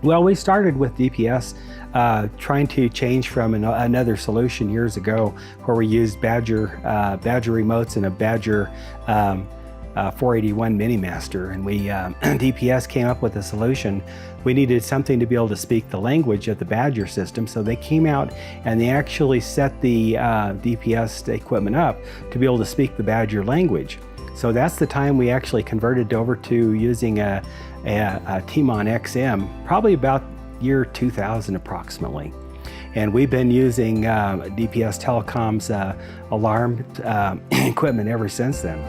Well, we started with DPS trying to change from another solution years ago where we used Badger remotes and a Badger 481 Minimaster, and DPS came up with a solution. We needed something to be able to speak the language of the Badger system, so they came out and they actually set the DPS equipment up to be able to speak the Badger language. So that's the time we actually converted over to using a Timon XM, probably about year 2000 approximately. And we've been using DPS Telecom's alarm equipment ever since then.